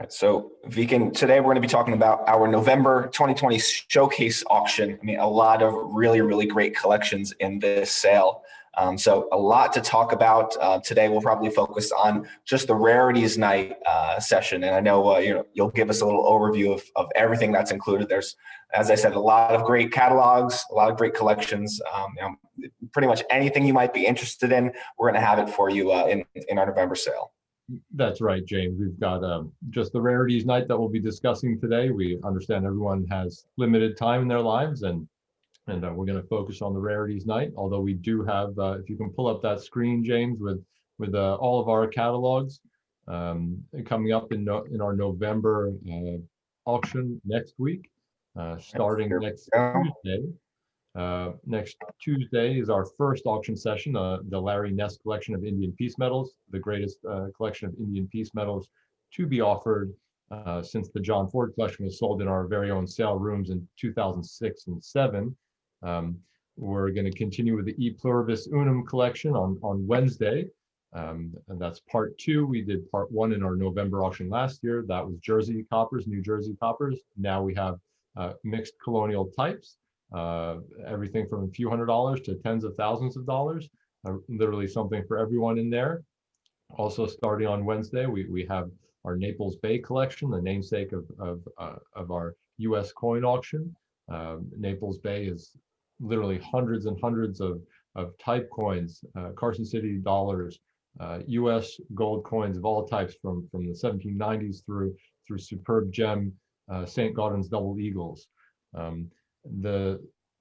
So Vicken, today we're going to be talking about our November 2020 showcase auction. I mean, a lot of really, really great collections in this sale. So a lot to talk about. Today we'll probably focus on just the Rarities Night session. And I know you'll give us a little overview of everything that's included. There's, as I said, a lot of great catalogs, a lot of great collections. Pretty much anything you might be interested in, we're going to have it for you in our November sale. That's right, James. We've got just the Rarities Night that we'll be discussing today. We understand everyone has limited time in their lives, and we're going to focus on the Rarities Night. Although we do have, if you can pull up that screen, James, with all of our catalogs coming up in our November auction next week, starting next Tuesday. Next Tuesday is our first auction session, the Larry Ness collection of Indian peace medals, the greatest collection of Indian peace medals to be offered since the John Ford collection was sold in our very own sale rooms in 2006 and 7. We're going to continue with the E Pluribus Unum collection on Wednesday, and that's part 2. We did part 1 in our November auction last year. That was Jersey coppers, New Jersey coppers. Now we have mixed colonial types. Everything from a few $100s to tens of thousands of dollars, literally something for everyone in there. Also starting on Wednesday, we have our Naples Bay Collection, the namesake of our US coin auction. Naples Bay is literally hundreds and hundreds of type coins, Carson City dollars, US gold coins of all types from the 1790s through superb gem St. Gaudens double eagles.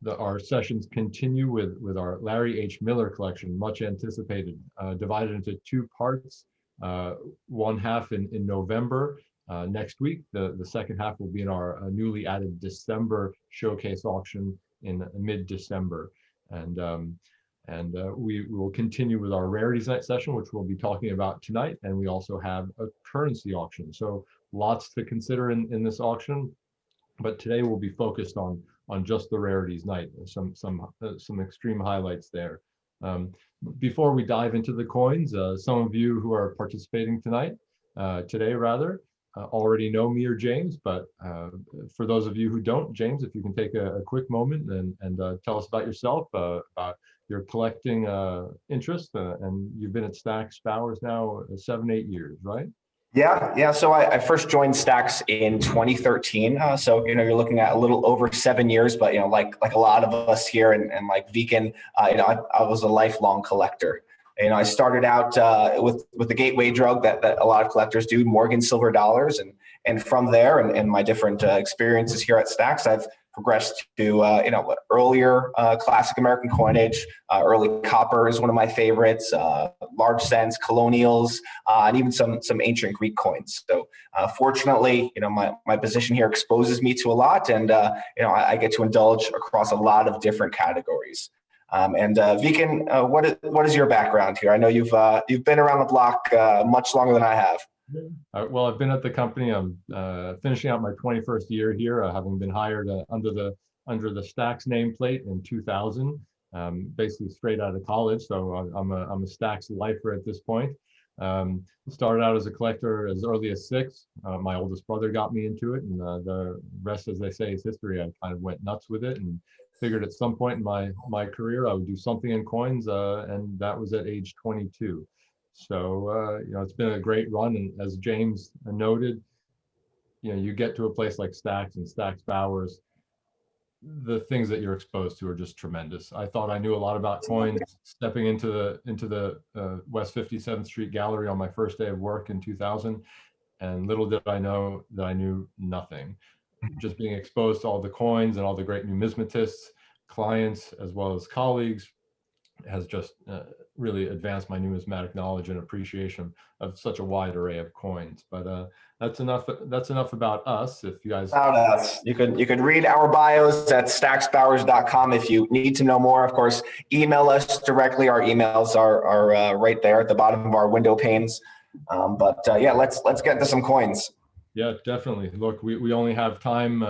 Our sessions continue with our Larry H. Miller collection, much anticipated, divided into 2 parts. One half in November next week. The second half will be in our newly added December showcase auction in mid-December. And we will continue with our Rarities Night session, which we'll be talking about tonight. And we also have a currency auction. So lots to consider in this auction. But today we'll be focused on just the Rarities Night, some extreme highlights there. Before we dive into the coins, some of you who are participating today already know me or James, but for those of you who don't, James, if you can take a quick moment and tell us about yourself, about your collecting interest, and you've been at Stack's Bowers now 7-8 years, right? Yeah. So I first joined Stack's in 2013. So you're looking at a little over 7 years, but like a lot of us here, and like Vicken, I was a lifelong collector. I started out with the gateway drug that a lot of collectors do, Morgan silver dollars, and from there and my different experiences here at Stack's, I've progressed to earlier classic American coinage. Early copper is one of my favorites. Large cents, colonials, and even some ancient Greek coins. So fortunately, my position here exposes me to a lot, and I get to indulge across a lot of different categories. And Vicken, what is your background here? I know you've been around the block much longer than I have. Well, I've been at the company. I'm finishing out my 21st year here, having been hired under the Stack's nameplate in 2000, basically straight out of college. So I'm a Stack's lifer at this point. Started out as a collector as early as 6. My oldest brother got me into it, and the rest, as they say, is history. I kind of went nuts with it and figured at some point in my career I would do something in coins, and that was at age 22. So it's been a great run, and as James noted, you get to a place like Stack's and Stack's Bowers, the things that you're exposed to are just tremendous. I thought I knew a lot about coins stepping into the West 57th Street Gallery on my first day of work in 2000, and little did I know that I knew nothing. Just being exposed to all the coins and all the great numismatists, clients, as well as colleagues, has just really advanced my numismatic knowledge and appreciation of such a wide array of coins. But that's enough about us. If you guys about us, you could read our bios at stacksbowers.com if you need to know more. Of course, email us directly. Our emails are right there at the bottom of our window panes. But yeah, let's get into some coins. Yeah, definitely. Look, we only have time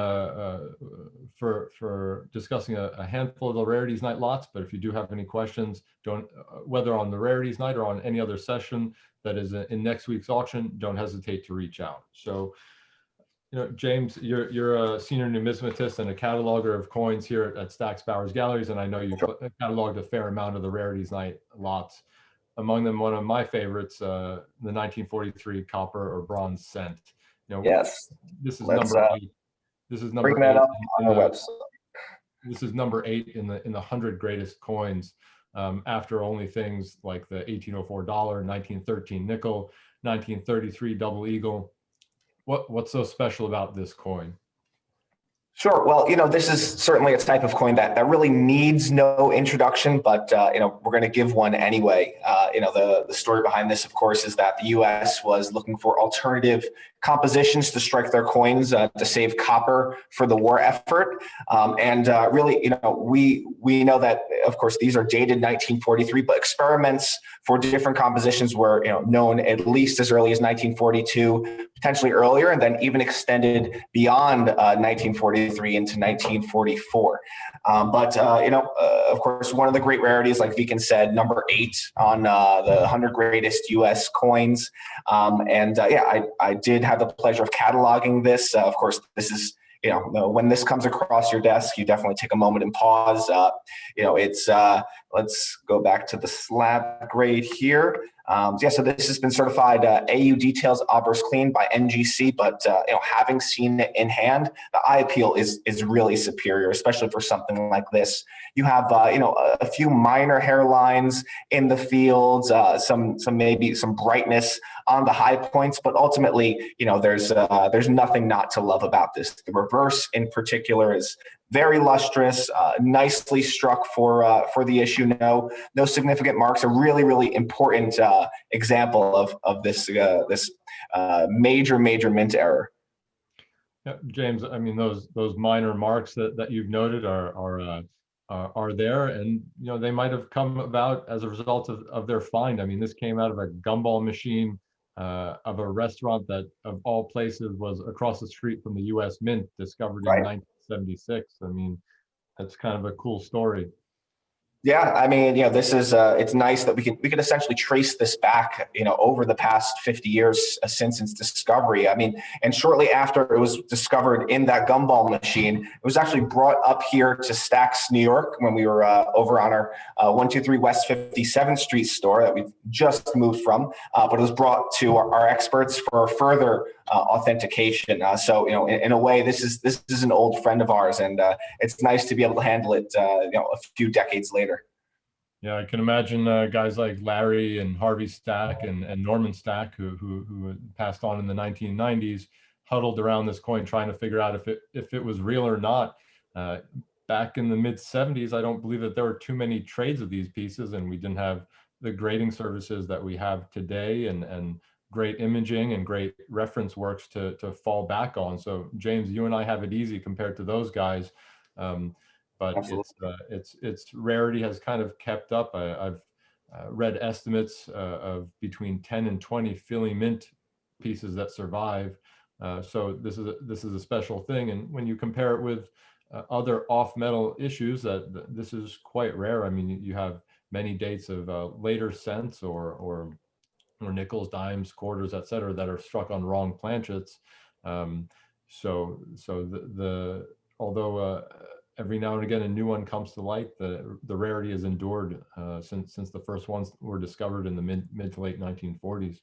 for discussing a handful of the Rarities Night lots, but if you do have any questions, don't whether on the Rarities Night or on any other session that is in next week's auction, don't hesitate to reach out. So, James, you're a senior numismatist and a cataloger of coins here at Stack's Bowers Galleries, and I know you cataloged a fair amount of the Rarities Night lots. Among them, one of my favorites, the 1943 copper or bronze cent. Yes. This is Let's number 8. This is bring number that 8 up in on our the. website. This is number 8 in the 100 greatest coins, after only things like the 1804 dollar, 1913 nickel, 1933 double eagle. What's so special about this coin? Sure. Well, this is certainly a type of coin that really needs no introduction, but, we're going to give one anyway. The story behind this, of course, is that the U.S. was looking for alternative compositions to strike their coins to save copper for the war effort. Really, we know that, of course, these are dated 1943, but experiments for different compositions were, known at least as early as 1942, potentially earlier, and then even extended beyond 1943 into 1944. Of course, one of the great rarities, like Vicken said, number 8 on the 100 greatest U.S. coins. I did have the pleasure of cataloging this. Of course, this is, when this comes across your desk, you definitely take a moment and pause. Let's go back to the slab grade here. So this has been certified AU details obverse clean by NGC, but having seen it in hand, the eye appeal is really superior, especially for something like this. You have a few minor hairlines in the fields, maybe some brightness on the high points, but ultimately, there's nothing not to love about this. The reverse, in particular, is very lustrous, nicely struck for the issue. No significant marks. A really, really important example of this major mint error. Yeah, James, I mean, those minor marks that you've noted are there, and they might have come about as a result of their find. I mean, this came out of a gumball machine of a restaurant that, of all places, was across the street from the U.S. Mint, discovered in 1976. I mean, that's kind of a cool story. Yeah, I mean, this is it's nice that we can essentially trace this back, over the past 50 years since its discovery. I mean, and shortly after it was discovered in that gumball machine, it was actually brought up here to Stack's, New York, when we were over on our 123 West 57th Street store that we've just moved from. But it was brought to our experts for further authentication. In a way, this is an old friend of ours, and it's nice to be able to handle it, a few decades later. Yeah, I can imagine guys like Larry and Harvey Stack and Norman Stack, who passed on in the 1990s, huddled around this coin trying to figure out if it was real or not. Back in the mid 70s, I don't believe that there were too many trades of these pieces, and we didn't have the grading services that we have today, and great imaging and great reference works to fall back on. So James, you and I have it easy compared to those guys. But its rarity has kind of kept up. I've read estimates of between 10 and 20 Philly Mint pieces that survive. So this is a special thing. And when you compare it with other off metal issues, this is quite rare. I mean, you have many dates of later cents or nickels, dimes, quarters, et cetera, that are struck on wrong planchets. Although every now and again a new one comes to light, the rarity has endured since the first ones were discovered in the mid to late 1940s.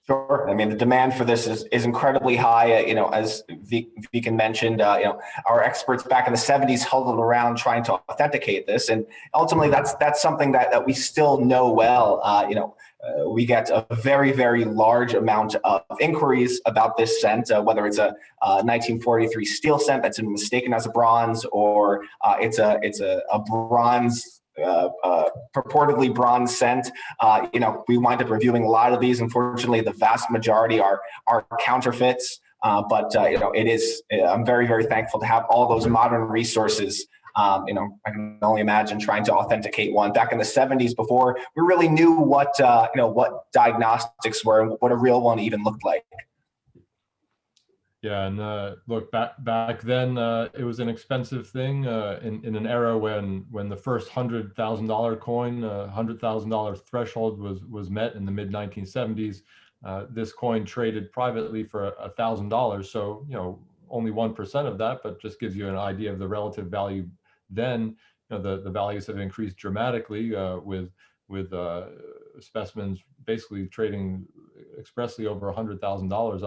Sure. I mean, the demand for this is incredibly high. As Vicken mentioned, our experts back in the 70s huddled around trying to authenticate this, and ultimately that's something that we still know well. We get a very, very large amount of inquiries about this cent, whether it's a 1943 steel cent that's been mistaken as a bronze, or it's a bronze. Purportedly bronze cent. We wind up reviewing a lot of these. Unfortunately, the vast majority are counterfeits. It is. I'm very, very thankful to have all those modern resources. I can only imagine trying to authenticate one back in the 70s before we really knew what diagnostics were and what a real one even looked like. Yeah, and look, back then, it was an expensive thing in an era when the first $100,000 coin, $100,000 threshold was met in the mid 1970s. This coin traded privately for $1,000, so only 1% of that, but just gives you an idea of the relative value. Then the values have increased dramatically with specimens basically trading expressly over $100,000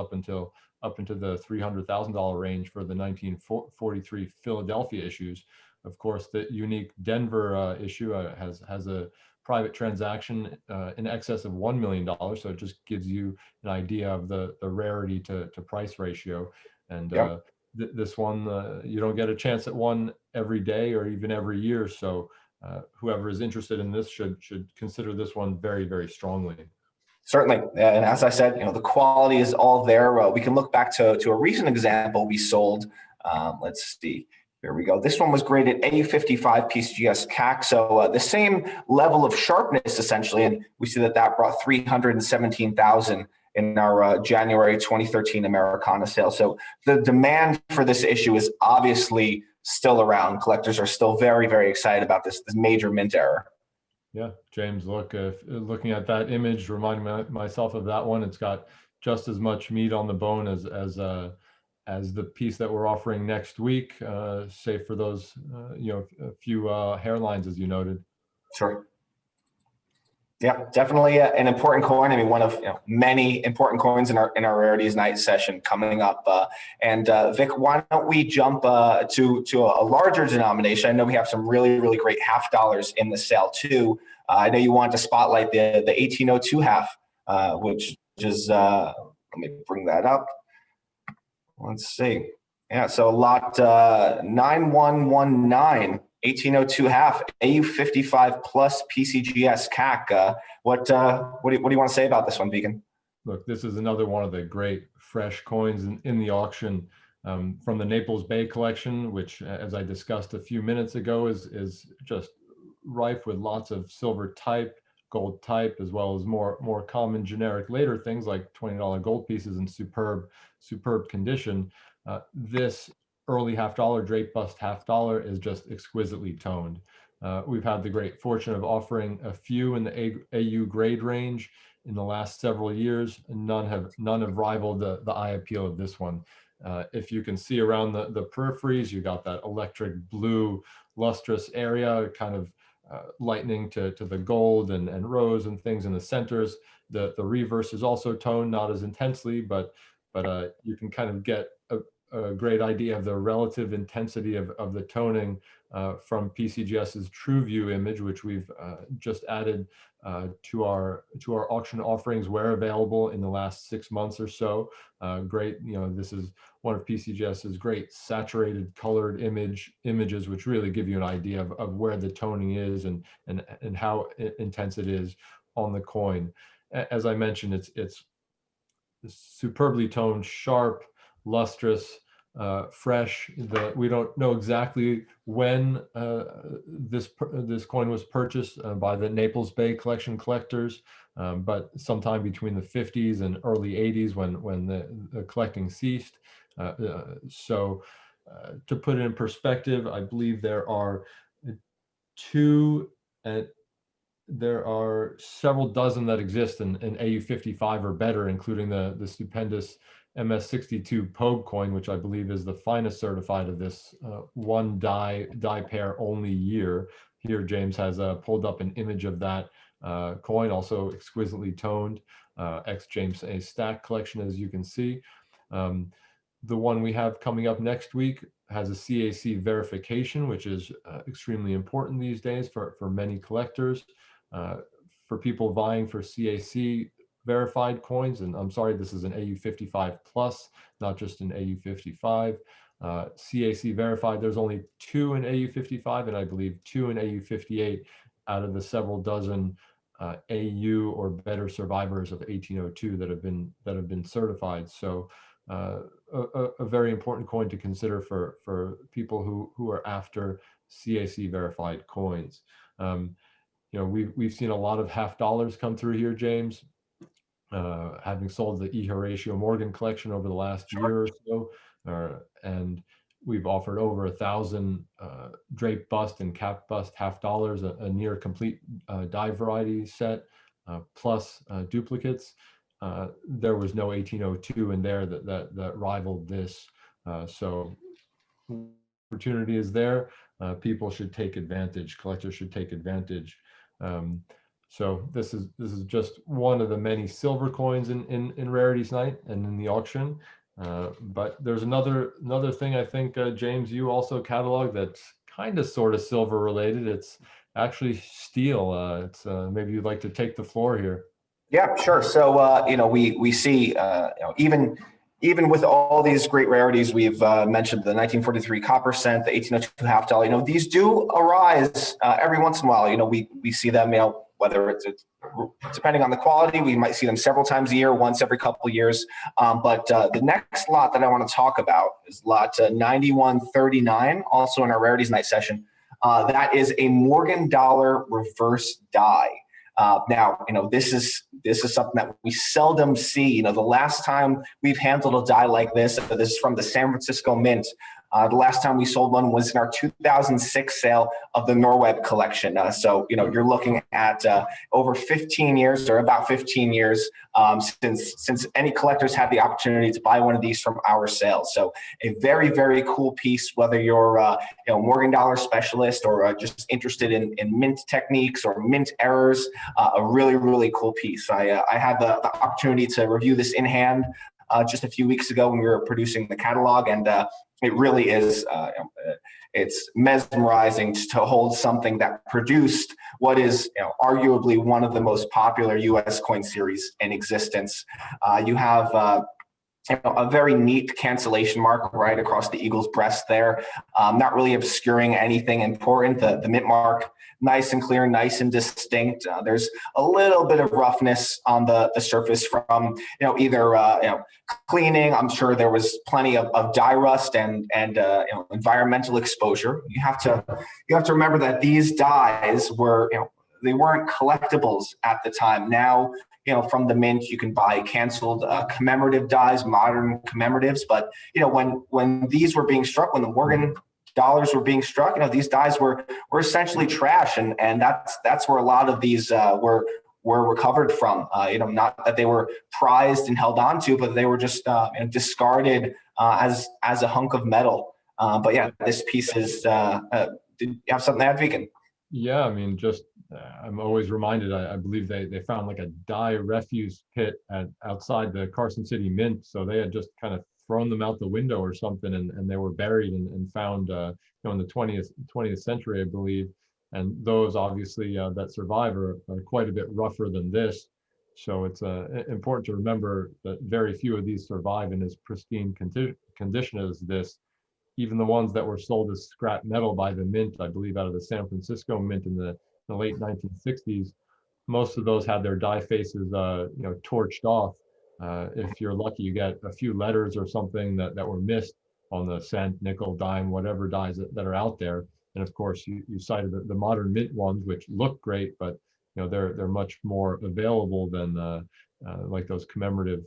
up into the $300,000 range for the 1943 Philadelphia issues. Of course, the unique Denver issue has a private transaction in excess of $1 million. So it just gives you an idea of the rarity to price ratio. And Yep. this one, you don't get a chance at one every day or even every year. So whoever is interested in this should consider this one very, very strongly. Certainly. And as I said, the quality is all there. We can look back to a recent example we sold. Let's see. Here we go. This one was graded A55 PCGS CAC. So the same level of sharpness, essentially. And we see that brought 317,000 in our January 2013 Americana sale. So the demand for this issue is obviously still around. Collectors are still very, very excited about this major mint error. Yeah, James, look, looking at that image, reminding myself of that one, it's got just as much meat on the bone as the piece that we're offering next week, save for those, a few hairlines, as you noted. Sure. Yeah, definitely an important coin. I mean, one of many important coins in our Rarities Night session coming up. And Vic, why don't we jump to a larger denomination? I know we have some really great half dollars in the sale too. I know you want to spotlight the 1802 half, which is let me bring that up. Let's see. Yeah, so lot 9119. 1802 half, AU55 plus PCGS CAC. What do you want to say about this one, Vicken? Look, this is another one of the great fresh coins in the auction from the Naples Bay Collection, which, as I discussed a few minutes ago, is just rife with lots of silver type, gold type, as well as more common generic later things like $20 gold pieces in superb condition. This early half dollar drape bust half dollar is just exquisitely toned. We've had the great fortune of offering a few in the AU grade range in the last several years, and none have rivaled the eye appeal of this one. If you can see around the peripheries, you got that electric blue lustrous area, kind of lightning to the gold and rose and things in the centers. The reverse is also toned, not as intensely, but you can kind of get a great idea of the relative intensity of the toning from PCGS's True View image, which we've just added to our auction offerings where available in the last 6 months or so. Great, this is one of PCGS's great saturated colored images, which really give you an idea of where the toning is and how intense it is on the coin. As I mentioned, it's superbly toned, sharp, lustrous, fresh. We don't know exactly when this coin was purchased by the Naples Bay Collection collectors, but sometime between the 50s and early 80s when the collecting ceased. So to put it in perspective, I believe there are several dozen that exist in AU55 or better, including the stupendous MS62 Pogue coin, which I believe is the finest certified of this one die pair only year. Here, James has pulled up an image of that coin, also exquisitely toned, ex James A Stack collection, as you can see. The one we have coming up next week has a CAC verification, which is extremely important these days for many collectors. For people vying for CAC verified coins, and I'm sorry, this is an AU55 plus, not just an AU55. CAC verified, there's only 2 in AU55, and I believe 2 in AU58 out of the several dozen AU or better survivors of 1802 that have been certified. So a very important coin to consider for people who are after CAC verified coins. We've seen a lot of half dollars come through here, James. having sold the E. Horatio Morgan collection over the last year or so, and we've offered over 1,000 drape bust and cap bust half dollars, a near complete die variety set, plus duplicates. There was no 1802 in there that rivaled this. So opportunity is there. People should take advantage. Collectors should take advantage. So this is just one of the many silver coins in Rarities Night and in the auction. But there's another thing I think, James, you also catalog that's kind of sort of silver related. It's actually steel. It's maybe you'd like to take the floor here. Yeah, sure. So, we see, even with all these great rarities, we've mentioned the 1943 copper cent, the 1802 half dollar. These do arise every once in a while. We see them. Whether it's depending on the quality, we might see them several times a year, once every couple of years. But the next lot that I want to talk about is lot 9139, also in our Rarities Night session. That is a Morgan dollar reverse die. Now, this is something that we seldom see. The last time we've handled a die like this is from the San Francisco Mint. The last time we sold one was in our 2006 sale of the Norweb collection. So, you're looking at over 15 years, or about 15 years, since any collectors had the opportunity to buy one of these from our sales. So a very, very cool piece, whether you're Morgan dollar specialist or just interested in mint techniques or mint errors. A really, really cool piece. I had the opportunity to review this in hand just a few weeks ago when we were producing the catalog, and it really is, it's mesmerizing to hold something that produced what is arguably one of the most popular U.S. coin series in existence. You have a very neat cancellation mark right across the eagle's breast there, not really obscuring anything important. The mint mark, nice and clear, nice and distinct. There's a little bit of roughness on the surface from either cleaning. I'm sure there was plenty of dye rust and environmental exposure. You have to remember that these dyes were they weren't collectibles at the time. Now, from the mint, you can buy canceled commemorative dies, modern commemoratives. But when these were being struck, when the Morgan dollars were being struck, these dies were essentially trash, and that's where a lot of these were recovered from. Not that they were prized and held onto, but they were just discarded as a hunk of metal. But yeah, this piece is. Did you have something to add, Vicken? Yeah, I mean, just I'm always reminded. I believe they found like a dye refuse pit outside the Carson City Mint, so they had just kind of thrown them out the window or something, and they were buried and found in the 20th century, I believe. And those obviously that survive are quite a bit rougher than this. So it's important to remember that very few of these survive in as pristine condition as this. Even the ones that were sold as scrap metal by the mint, I believe out of the San Francisco Mint in the late 1960s, most of those had their die faces, torched off. If you're lucky, you get a few letters or something that were missed on the cent, nickel, dime, whatever dies that are out there. And of course, you cited the modern mint ones, which look great, but they're much more available than like those commemorative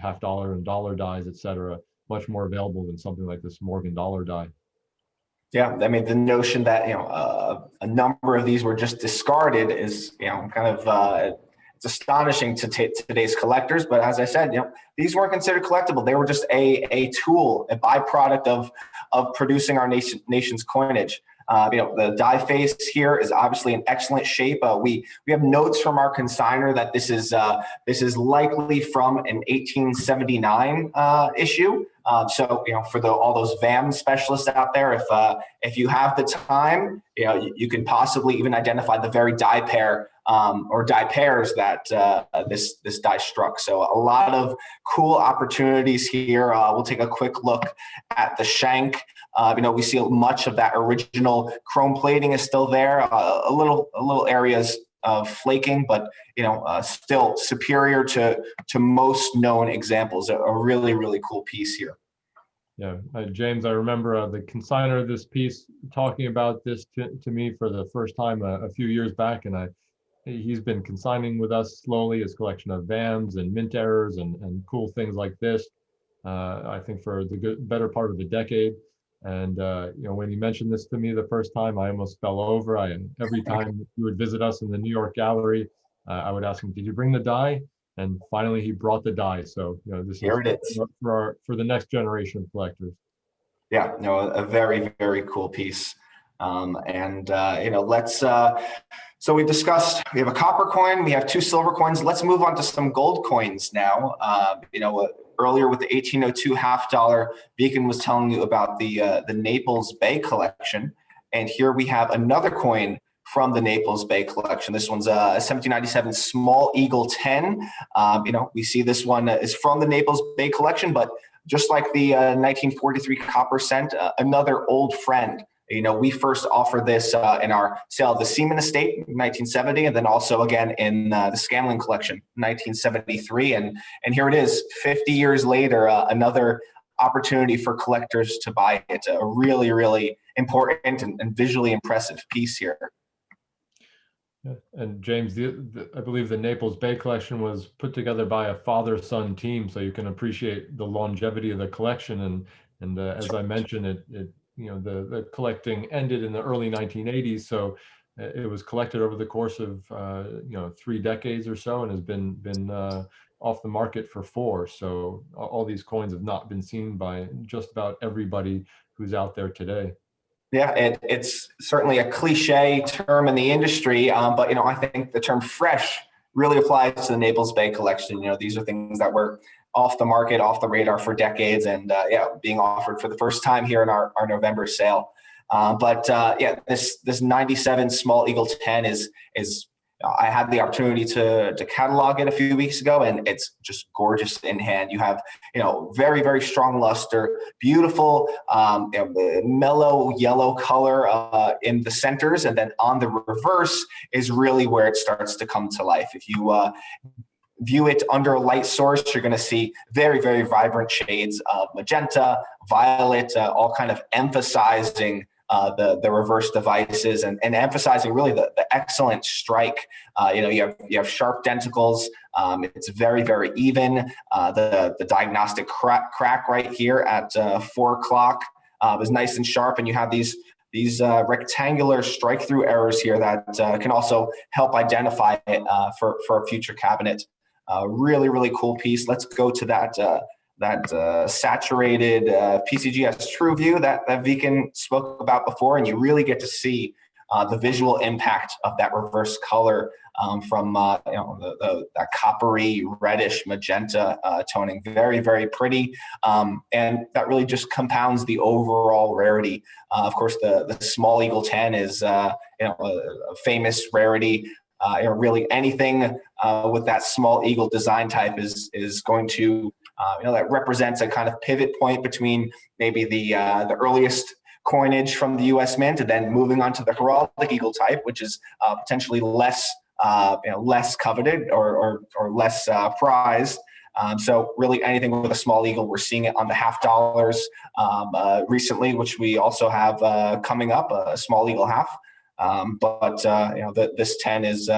half dollar and dollar dies, et cetera. Much more available than something like this Morgan dollar die. Yeah, I mean, the notion that a number of these were just discarded is kind of it's astonishing to today's collectors. But as I said, these weren't considered collectible. They were just a tool, a byproduct of producing our nation's coinage. The die face here is obviously in excellent shape. We have notes from our consignor that this is likely from an 1879 issue. So for all those VAM specialists out there, if you have the time, you can possibly even identify the very die pair or die pairs that this die struck. So a lot of cool opportunities here. We'll take a quick look at the shank. We see much of that original chrome plating is still there. A little areas of flaking, but still superior to most known examples. A really, really cool piece here. Yeah, James, I remember the consignor of this piece talking about this to me for the first time a few years back, and I he's been consigning with us slowly his collection of VAMs and mint errors and cool things like this. I think for the better part of a decade. And when he mentioned this to me the first time, I almost fell over. Every time he would visit us in the New York gallery, I would ask him, "Did you bring the die?" And finally, he brought the die. So this is Here it is. for the next generation of collectors. Yeah, no, a very, very cool piece. Let's, so we have a copper coin, we have 2 silver coins. Let's move on to some gold coins now. Earlier with the 1802 half dollar, Vicken was telling you about the Naples Bay Collection. And here we have another coin from the Naples Bay Collection. This one's a 1797 Small Eagle 10. We see this one is from the Naples Bay Collection, but just like the 1943 copper cent, another old friend. We first offered this in our sale of the Seaman Estate in 1970, and then also again in the Scanlon Collection in 1973. And here it is, 50 years later, another opportunity for collectors to buy it. A really, really important and visually impressive piece here. And James, I believe the Naples Bay Collection was put together by a father-son team, so you can appreciate the longevity of the collection. And as I mentioned, the collecting ended in the early 1980s, so it was collected over the course of 3 decades or so, and has been off the market for 4. So all these coins have not been seen by just about everybody who's out there today. Yeah, it's certainly a cliche term in the industry, but I think the term fresh really applies to the Naples Bay Collection. These are things that were off the market, off the radar for decades, and being offered for the first time here in our November sale. This 97 Small Eagle 10 is I had the opportunity to catalog it a few weeks ago, and it's just gorgeous in hand. You have, very, very strong luster, beautiful, mellow yellow color in the centers, and then on the reverse is really where it starts to come to life. If you view it under a light source, you're going to see very, very vibrant shades of magenta, violet, all kind of emphasizing the reverse devices and emphasizing really the excellent strike. You have sharp denticles. It's very, very even. The diagnostic crack right here at 4 o'clock is nice and sharp, and you have these rectangular strike through errors here that can also help identify it for a future cabinet. Really, really cool piece. Let's go to that saturated PCGS True View that Vicken spoke about before, and you really get to see the visual impact of that reverse color from that coppery, reddish, magenta toning. Very, very pretty, and that really just compounds the overall rarity. Of course, the Small Eagle 10 is a famous rarity. Really anything with that Small Eagle design type is going to that represents a kind of pivot point between maybe the earliest coinage from the U.S. Mint, and then moving on to the heraldic eagle type, which is potentially less coveted or less prized. So really anything with a small eagle, we're seeing it on the half dollars recently, which we also have coming up, a small eagle half. This 10 is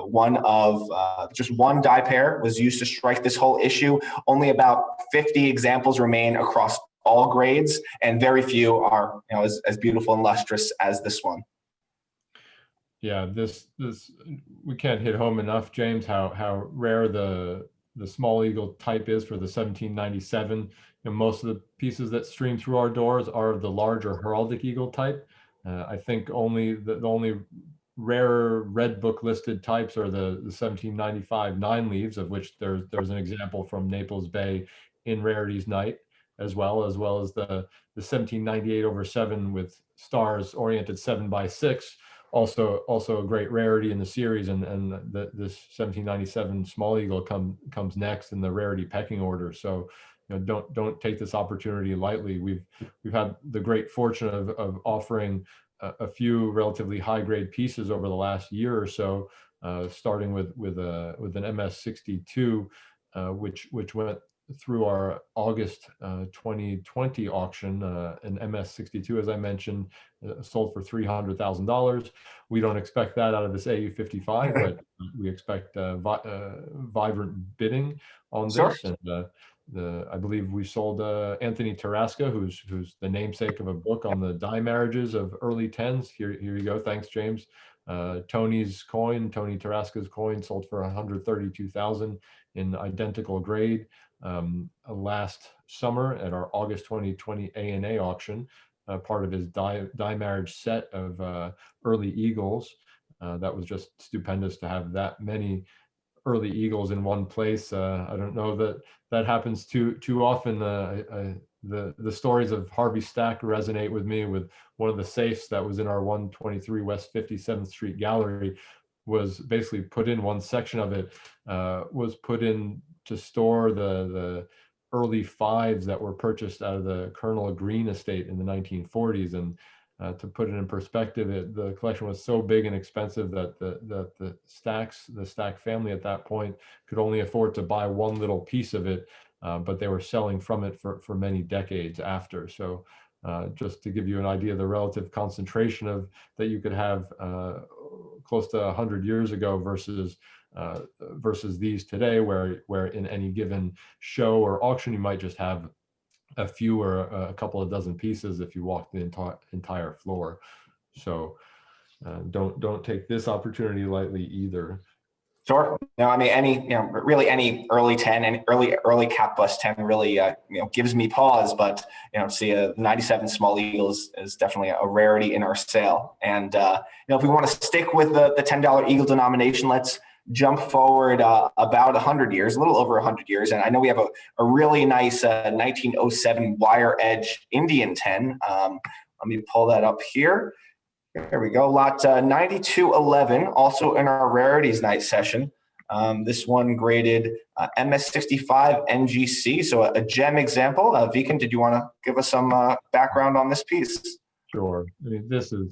one of just one die pair was used to strike this whole issue. Only about 50 examples remain across all grades, and very few are as beautiful and lustrous as this one. Yeah, this we can't hit home enough, James, how rare the Small Eagle type is for the 1797. Most of the pieces that stream through our doors are of the larger heraldic eagle type. I think only the only rarer red book listed types are the 1795 9 leaves, of which there's an example from Naples Bay in Rarities Night, as well as the 1798 over 7 with stars oriented 7x6, also a great rarity in the series, and this 1797 Small Eagle comes next in the rarity pecking order. So don't take this opportunity lightly. We've had the great fortune of offering a few relatively high grade pieces over the last year or so, starting with an MS62, which went through our August 2020 auction, an MS62, as I mentioned, sold for $300,000. We don't expect that out of this AU55, but we expect vibrant bidding on Sure. this. And I believe we sold Anthony Tarasca, who's the namesake of a book on the die marriages of early tens. Here you go. Thanks, James. Tony's coin, Tony Tarasca's coin, sold for $132,000 in identical grade. Last summer at our August 2020 ANA auction, part of his die marriage set of early eagles. That was just stupendous to have that many early eagles in one place. I don't know that happens too often. The stories of Harvey Stack resonate with me. With one of the safes that was in our 123 West 57th Street gallery was basically put in, one section of it was put in to store the early fives that were purchased out of the Colonel Green estate in the 1940s. And to put it in perspective, the collection was so big and expensive that the Stack family at that point could only afford to buy one little piece of it, but they were selling from it for many decades after. So just to give you an idea of the relative concentration of that you could have close to 100 years ago versus these today, where in any given show or auction you might just have a few or a couple of dozen pieces if you walk the entire floor. So don't take this opportunity lightly either. Sure. No, I mean, really any early 10 and early cap bust 10 really, gives me pause, but, see a 97 small eagle is definitely a rarity in our sale. And, if we want to stick with the $10 eagle denomination, let's jump forward about 100 years, a little over 100 years. And I know we have a really nice 1907 wire edge Indian 10. Let me pull that up here. There we go. Lot 9211, also in our Rarities Night session. This one graded MS65 NGC, so a gem example. Vicken, did you want to give us some background on this piece? Sure. I mean, this is,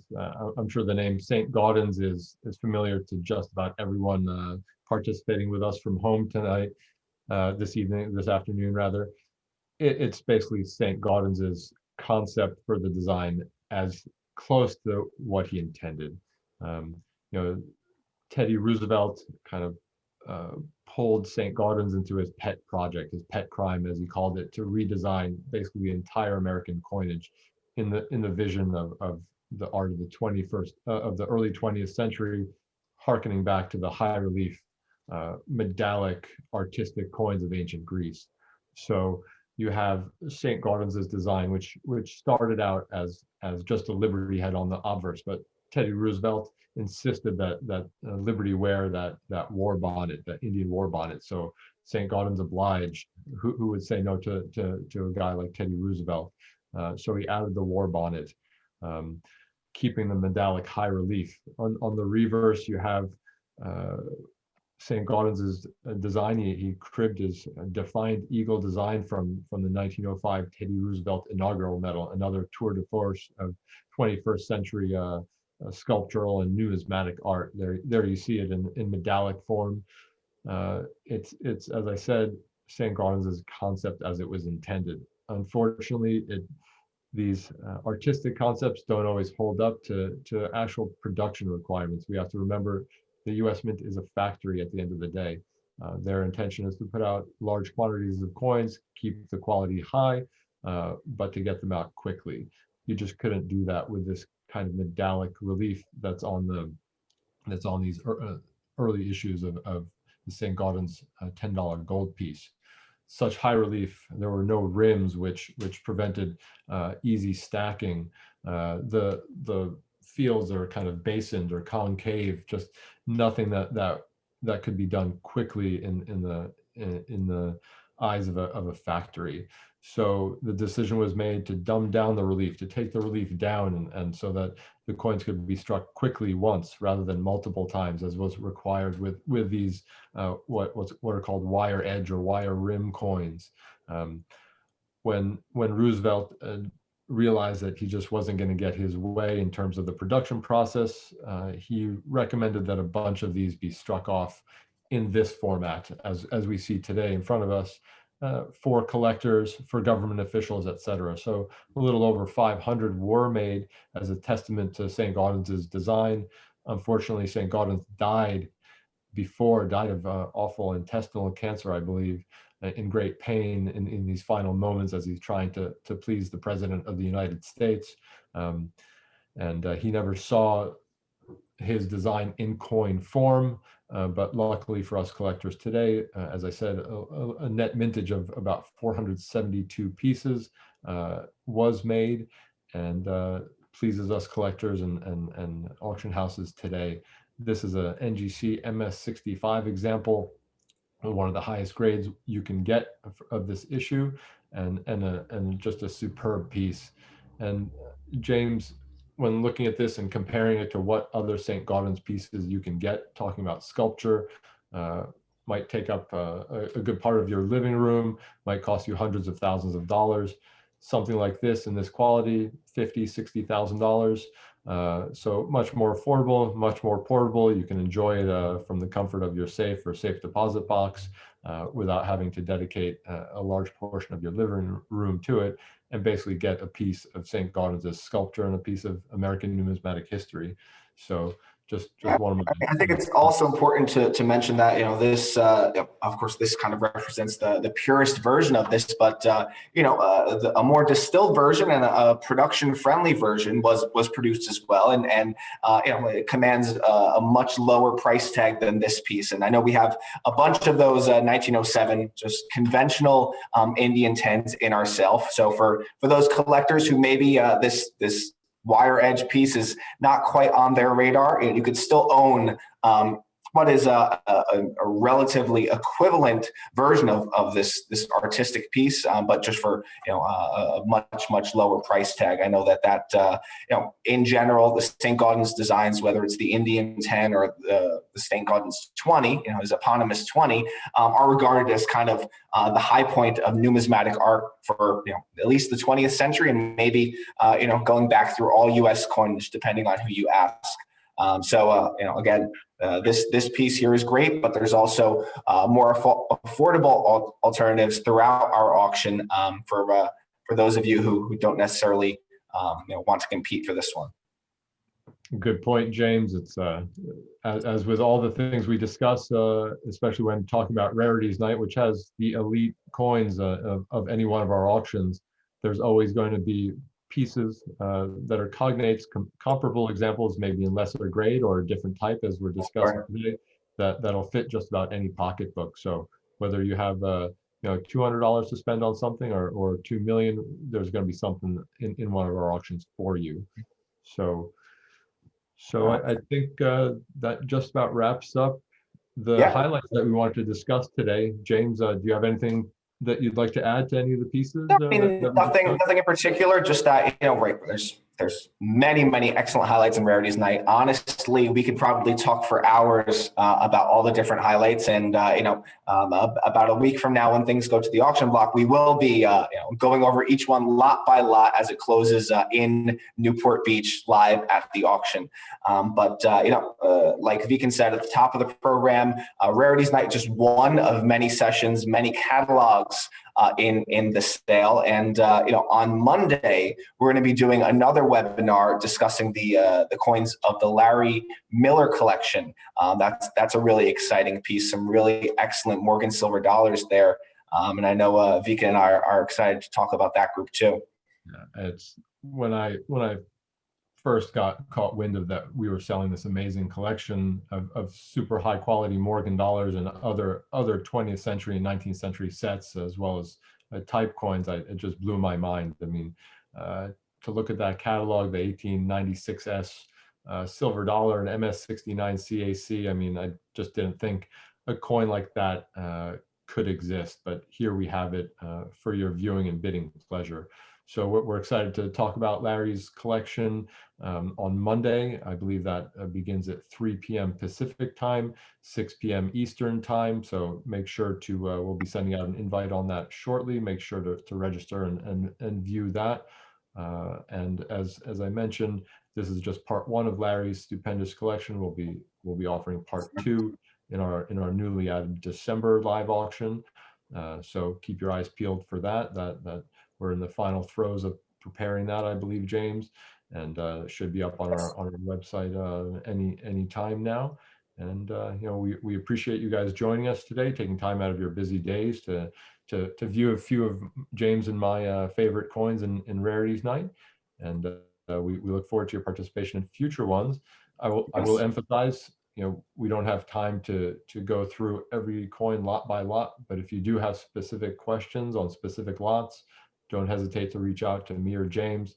I'm sure the name St. Gaudens is familiar to just about everyone participating with us from home tonight, this afternoon rather. It's basically St. Gaudens's concept for the design as close to what he intended. Teddy Roosevelt kind of pulled St. Gaudens into his pet project, his pet crime, as he called it, to redesign basically the entire American coinage in the vision of the art of the 21st of the early 20th century, harkening back to the high relief medallic artistic coins of ancient Greece. So you have St. Gaudens's design, which started out as just a Liberty head on the obverse, but Teddy Roosevelt insisted that Liberty wear that war bonnet, that Indian war bonnet. So St. Gaudens obliged. Who would say no to a guy like Teddy Roosevelt? So he added the war bonnet, keeping the medallic high relief. On the reverse, you have St. Gaudens's design. He cribbed his defiant eagle design from the 1905 Teddy Roosevelt inaugural medal, another tour de force of 21st century sculptural and numismatic art. There you see it in medallic form. It's as I said, St. Gaudens's concept as it was intended. Unfortunately, these artistic concepts don't always hold up to actual production requirements. We have to remember the U.S. Mint is a factory at the end of the day. Their intention is to put out large quantities of coins, keep the quality high, but to get them out quickly. You just couldn't do that with this kind of medallic relief that's on these early issues of the St. Gaudens $10 gold piece. Such high relief, there were no rims which prevented easy stacking. The fields are kind of basined or concave, just nothing that could be done quickly in the eyes of a factory. So the decision was made to dumb down the relief, to take the relief down, and so that the coins could be struck quickly once rather than multiple times, as was required with these what are called wire edge or wire rim coins. When Roosevelt realized that he just wasn't going to get his way in terms of the production process, he recommended that a bunch of these be struck off in this format, as we see today in front of us. for collectors, for government officials, etc. So a little over 500 were made as a testament to St. Gaudens's design. Unfortunately, St. Gaudens died of awful intestinal cancer, I believe, in great pain in these final moments as he's trying to please the President of the United States. And he never saw his design in coin form, but luckily for us collectors today, as I said, a net mintage of about 472 pieces was made, and pleases us collectors and auction houses today. This is a NGC MS65 example, one of the highest grades you can get of this issue, and just a superb piece. And James, when looking at this and comparing it to what other St. Gaudens pieces you can get, talking about sculpture, might take up a good part of your living room, might cost you hundreds of thousands of dollars. Something like this in this quality, $50,000, $60,000. So much more affordable, much more portable. You can enjoy it from the comfort of your safe or safe deposit box without having to dedicate a large portion of your living room to it, and basically get a piece of St. Gaudens' sculpture and a piece of American numismatic history. So just one of my. I think it's also important to mention that, this, of course, this kind of represents the purest version of this, but, a more distilled version and a production-friendly version was produced as well. And it commands a much lower price tag than this piece. And I know we have a bunch of those 1907, just conventional Indian 10s in our shelf. So for those collectors who maybe this wire edge piece is not quite on their radar, you could still own what is a relatively equivalent version of this artistic piece, but just for a much lower price tag. I know that in general, the St. Gaudens designs, whether it's the Indian 10 or the St. Gaudens 20, his eponymous 20, are regarded as kind of the high point of numismatic art for at least the 20th century, and maybe going back through all U.S. coinage, depending on who you ask. Again, this piece here is great, but there's also more affordable alternatives throughout our auction for those of you who don't necessarily want to compete for this one. Good point, James. It's as with all the things we discuss, especially when talking about Rarities Night, which has the elite coins of any one of our auctions, there's always going to be pieces that are cognates, comparable examples, maybe in lesser grade or a different type, as we're discussing today, that'll fit just about any pocketbook. So whether you have $200 to spend on something or 2 million, there's going to be something in one of our auctions for you. So I think that just about wraps up the highlights that we wanted to discuss today. James, do you have anything that you'd like to add to any of the pieces? Nothing in particular, just that, there's many excellent highlights in Rarities Night. Honestly, we could probably talk for hours about all the different highlights. And, about a week from now, when things go to the auction block, we will be going over each one lot by lot as it closes in Newport Beach live at the auction. Like Vicken said at the top of the program, Rarities Night, just one of many sessions, many catalogs in the sale. And on Monday, we're going to be doing another webinar discussing the coins of the Larry Miller collection. That's a really exciting piece, some really excellent Morgan silver dollars there. And I know Vicken and I are excited to talk about that group too. Yeah, it's when I first got caught wind of that we were selling this amazing collection of super high quality Morgan dollars and other 20th century and 19th century sets, as well as type coins. It just blew my mind. I mean, to look at that catalog, the 1896S silver dollar and MS69 CAC, I mean, I just didn't think a coin like that could exist, but here we have it for your viewing and bidding pleasure. So we're excited to talk about Larry's collection on Monday. I believe that begins at 3 p.m. Pacific time, 6 p.m. Eastern time. So make sure to, we'll be sending out an invite on that shortly. Make sure to register and view that. And as I mentioned, this is just part one of Larry's stupendous collection. We'll be offering part two in our newly added December live auction. So keep your eyes peeled for that. That we're in the final throes of preparing that, I believe, James, and should be up on our website any time now. And we appreciate you guys joining us today, taking time out of your busy days to view a few of James and my favorite coins in Rarities Night. And we look forward to your participation in future ones. I will emphasize, we don't have time to go through every coin lot by lot, but if you do have specific questions on specific lots, don't hesitate to reach out to me or James.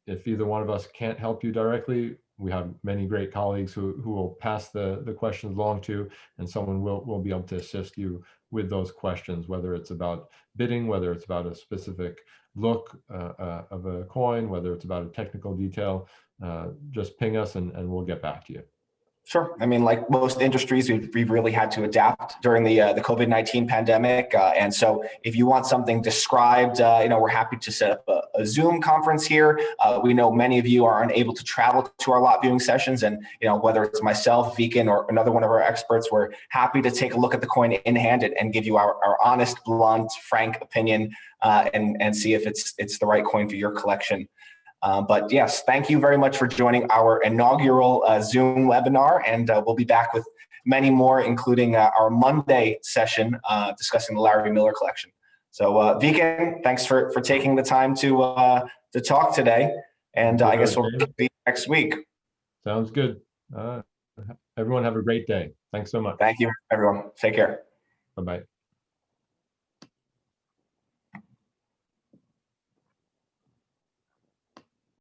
If either one of us can't help you directly, we have many great colleagues who will pass the questions along to, and someone will be able to assist you with those questions, whether it's about bidding, whether it's about a specific look of a coin, whether it's about a technical detail. Just ping us and we'll get back to you. Sure. I mean, like most industries, we've really had to adapt during the COVID-19 pandemic. And so if you want something described, we're happy to set up a Zoom conference here. We know many of you are unable to travel to our lot viewing sessions. And, whether it's myself, Vicken, or another one of our experts, we're happy to take a look at the coin in hand and give you our honest, blunt, frank opinion and see if it's the right coin for your collection. But yes, thank you very much for joining our inaugural Zoom webinar, and we'll be back with many more, including our Monday session discussing the Larry Miller collection. So Vicken, thanks for taking the time to talk today, and I guess we'll see you next week. Sounds good. Everyone have a great day. Thanks so much. Thank you, everyone. Take care. Bye-bye.